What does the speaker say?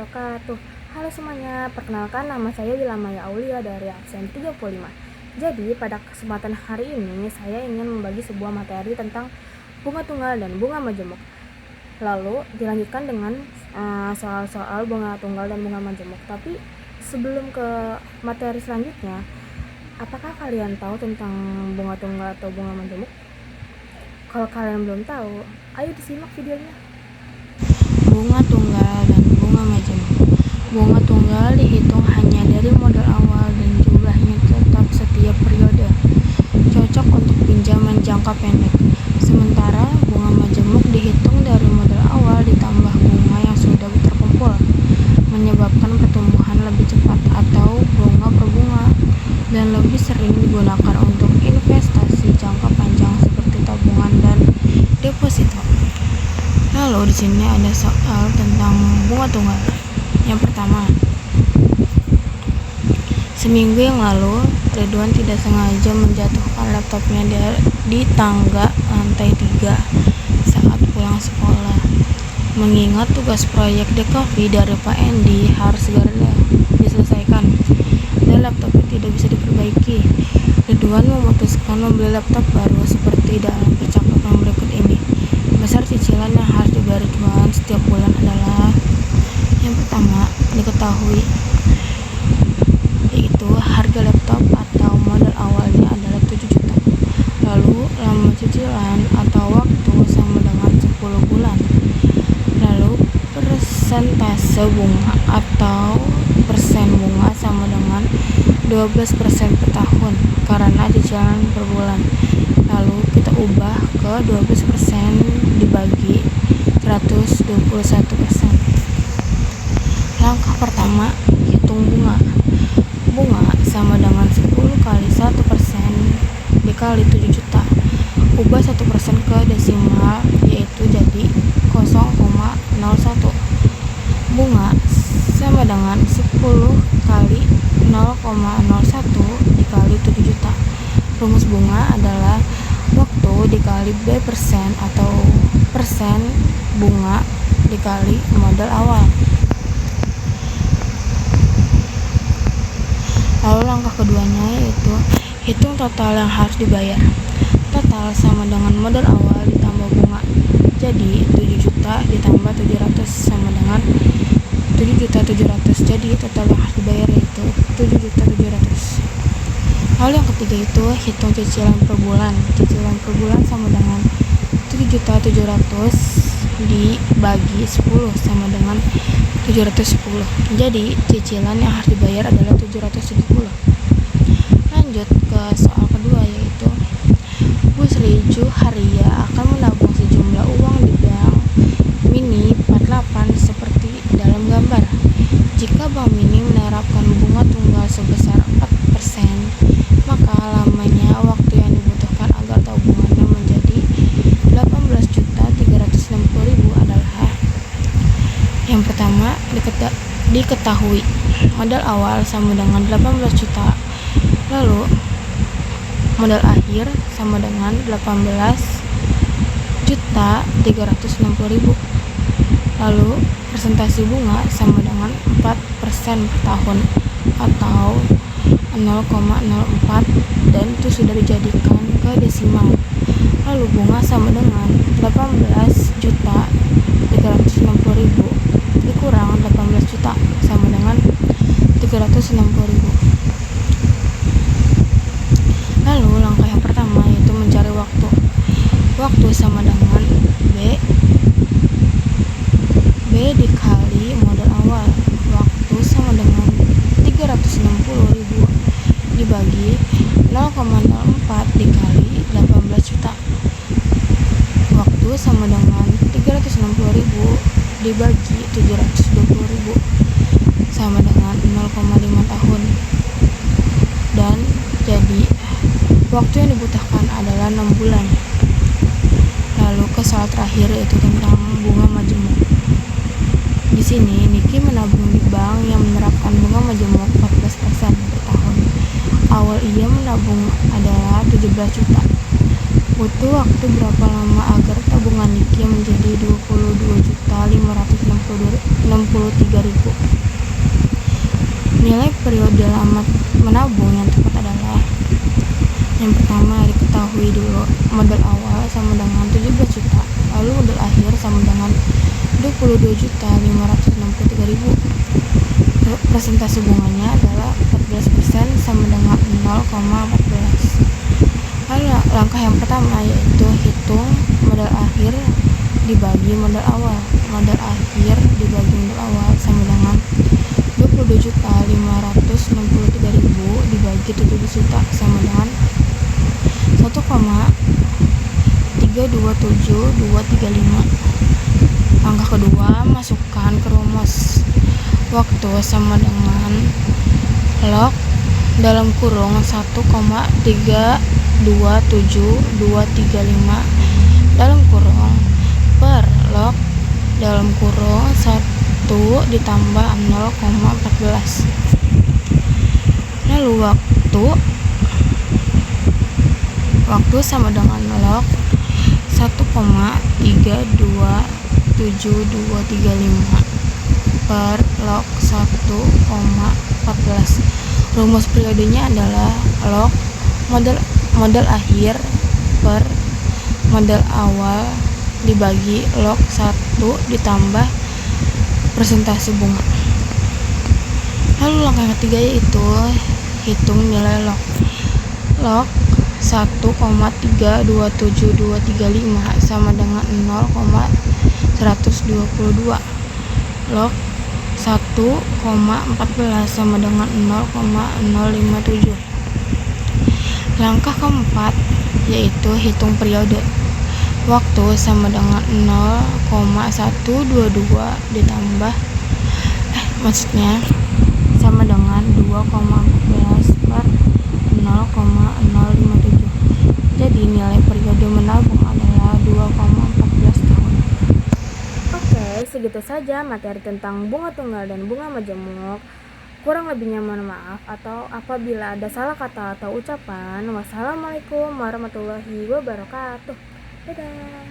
wabarakatuh. Halo semuanya, perkenalkan nama saya Wilamaya Aulia dari absen 35. Jadi pada kesempatan hari ini saya ingin membagi sebuah materi tentang bunga tunggal dan bunga majemuk. Lalu dilanjutkan dengan soal-soal bunga tunggal dan bunga majemuk. Tapi sebelum ke materi selanjutnya, apakah kalian tahu tentang bunga tunggal atau bunga majemuk? Kalau kalian belum tahu, ayo disimak videonya. Bunga tunggal dan bunga majemuk. Bunga tunggal dihitung hanya dari modal awal dan jumlahnya tetap setiap periode, cocok untuk pinjaman jangka pendek. Sementara bunga majemuk dihitung dari modal awal ditambah bunga yang sudah terkumpul, menyebabkan pertumbuhan lebih cepat atau bunga per bunga, dan lebih sering digunakan untuk investasi jangka panjang seperti tabungan dan deposito. Lalu di sini ada soal tentang bunga tunggal. Yang pertama, seminggu yang lalu Ridwan tidak sengaja menjatuhkan laptopnya di tangga lantai 3 saat pulang sekolah. Mengingat tugas proyek Dekovi dari Pak Endi harus segera diselesaikan dan laptopnya tidak bisa diperbaiki, Ridwan memutuskan membeli laptop baru seperti dalam percakapan berikut ini. Besar cicilan yang harus dibayar Ridwan setiap bulan adalah: yang pertama, diketahui yaitu harga laptop atau modal awalnya adalah 7 juta. Lalu lama cicilan atau waktu sama dengan 10 bulan. Lalu persentase bunga atau persen bunga sama dengan 12% per tahun karena cicilan per bulan. Lalu kita ubah ke 12% dibagi 121%. Langkah pertama, hitung bunga. Bunga sama dengan 10 kali 1% dikali 7 juta. Ubah 1% ke desimal yaitu jadi 0,01. Bunga sama dengan 10 kali 0,01 dikali 7 juta. Rumus bunga adalah waktu dikali B persen atau persen bunga dikali modal awal. Lalu langkah keduanya yaitu hitung total yang harus dibayar. Total sama dengan modal awal ditambah bunga. Jadi 7 juta ditambah 700 sama dengan 7.700. Jadi total yang harus dibayar yaitu 7.700. Lalu yang ketiga itu hitung cicilan per bulan. Cicilan per bulan sama dengan 7.700 dibagi 10 sama dengan 710. Jadi cicilan yang harus dibayar adalah 770. Lanjut ke soal kedua yaitu Bu Sriju Haria akan menabung sejumlah uang di bank Mini 48 seperti dalam gambar. Jika bank Mini menerapkan bunga tunggal sebesar 4%, maka lamanya waktu yang dibutuhkan agar tabungannya menjadi 18.360.000 adalah: yang pertama, diketahui modal awal sama dengan 18 juta. Lalu modal akhir sama dengan 18.360.000. Lalu persentase bunga sama dengan 4% per tahun atau 0,04 dan itu sudah dijadikan ke desimal. Lalu bunga sama dengan 18.360.000 dikurang 18 juta sama dengan 360.000. Lalu langkah yang pertama yaitu mencari waktu. Waktu sama dengan B dikali modal awal. Waktu sama dengan 360.000 dibagi 0,04 dikali 18 juta. Waktu sama dengan 360.000 dibagi 720.000 sama dengan 0,5 tahun. Dan jadi waktu yang dibutuhkan adalah 6 bulan. Lalu ke soal terakhir yaitu tentang bunga majemuk. Di sini Niki menabung di bank yang menerapkan bunga majemuk 14% per tahun. Awal ia menabung adalah 17 juta. Butuh waktu berapa lama agar tabungan Niki menjadi 22.563.000? Nilai periode lama menabung yang tepat adalah: yang pertama, diketahui dulu modal awal sama dengan 17 juta, lalu modal akhir sama dengan 22.563.000. Persentase bunganya adalah 14% sama dengan 0,14. Lalu langkah yang pertama yaitu hitung modal akhir dibagi modal awal. Modal akhir dibagi modal awal sama dengan 22.563.000 dibagi 17 juta sama dengan 1,327235. Langkah kedua, masukkan ke rumus. Waktu sama dengan log dalam kurung 1,327235 dalam kurung per log dalam kurung 1 ditambah 0,14. Lalu waktu sama dengan log 1,327235 per log 1,14. Rumus periodenya adalah log modal akhir per modal awal dibagi log 1 ditambah persentase bunga. Lalu langkah ketiga yaitu hitung nilai log. Log 1,327235 sama dengan 0,122. Log 1,14 sama dengan 0,057. Langkah keempat yaitu hitung periode. Waktu sama dengan 0,122 ditambah sama dengan 2,14 per 0,057. Jadi nilai periode menabung adalah 2,14 tahun. Oke, segitu saja materi tentang bunga tunggal dan bunga majemuk. Kurang lebihnya mohon maaf, atau apabila ada salah kata atau ucapan. Wassalamualaikum warahmatullahi wabarakatuh. Dadah.